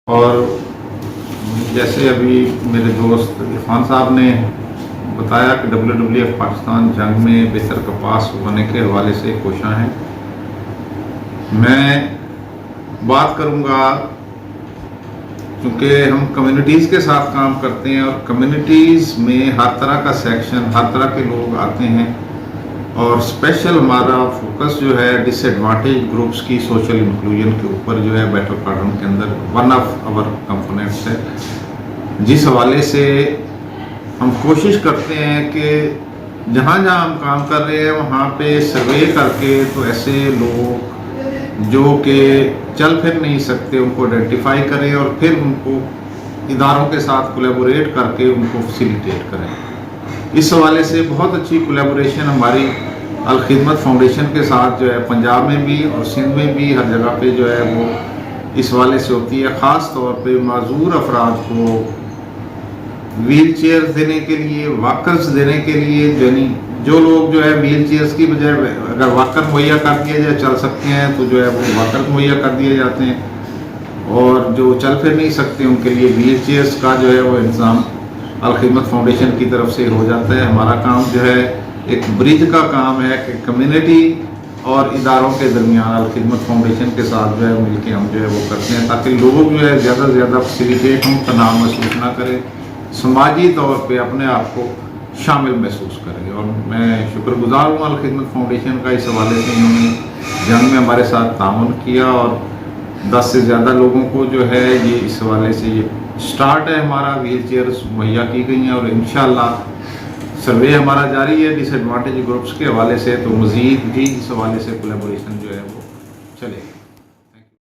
اور جیسے ابھی میرے دوست عرفان صاحب نے بتایا کہ WWF پاکستان جنگ میں بہتر کپاس ہونے کے حوالے سے کوشاں ہیں، میں بات کروں گا کیونکہ ہم کمیونٹیز کے ساتھ کام کرتے ہیں اور کمیونٹیز میں ہر طرح کا سیکشن، ہر طرح کے لوگ آتے ہیں اور اسپیشل ہمارا فوکس جو ہے ڈس ایڈوانٹیج گروپس کی سوشل انکلوژن کے اوپر جو ہے بیٹل پارڈن کے اندر ون آف اور کمپوننٹس ہے، جس حوالے سے ہم کوشش کرتے ہیں کہ جہاں جہاں ہم کام کر رہے ہیں وہاں پہ سروے کر کے تو ایسے لوگ جو کہ چل پھر نہیں سکتے ان کو آئیڈینٹیفائی کریں اور پھر ان کو اداروں کے ساتھ کولیبوریٹ کر کے ان کو فیسیلیٹیٹ کریں۔ اس حوالے سے بہت اچھی کولیبوریشن ہماری الخدمت فاؤنڈیشن کے ساتھ جو ہے پنجاب میں بھی اور سندھ میں بھی ہر جگہ پہ جو ہے وہ اس حوالے سے ہوتی ہے، خاص طور پہ معذور افراد کو ویل چیئرز دینے کے لیے، واکرز دینے کے لیے، یعنی جو لوگ جو ہے ویل چیئرز کی بجائے اگر واکر مہیا کر دیا جائے چل سکتے ہیں تو جو ہے وہ واکر مہیا کر دیے جاتے ہیں، اور جو چل پھر نہیں سکتے ان کے لیے ویل چیئرز کا جو ہے وہ انتظام الخدمت فاؤنڈیشن کی طرف سے ہو جاتا ہے۔ ہمارا کام جو ہے ایک برج کا کام ہے کہ کمیونٹی اور اداروں کے درمیان الخدمت فاؤنڈیشن کے ساتھ جو ہے مل کے ہم جو ہے وہ کرتے ہیں تاکہ لوگ جو ہے زیادہ سے زیادہ فیسیلیٹیٹ ہوں، تناؤ محسوس نہ کریں، سماجی طور پہ اپنے آپ کو شامل محسوس کریں۔ اور میں شکر گزار ہوں الخدمت فاؤنڈیشن کا، اس حوالے سے انہوں نے جنگ میں ہمارے ساتھ تعاون کیا اور 10 سے زیادہ لوگوں کو جو ہے یہ اس حوالے سے یہ سٹارٹ ہے ہمارا، ویل چیئرز مہیا کی گئی ہیں اور انشاءاللہ سروے ہمارا جاری ہے ڈس ایڈوانٹیج گروپس کے حوالے سے، تو مزید بھی اس حوالے سے کولیبوریشن جو ہے وہ چلے گی۔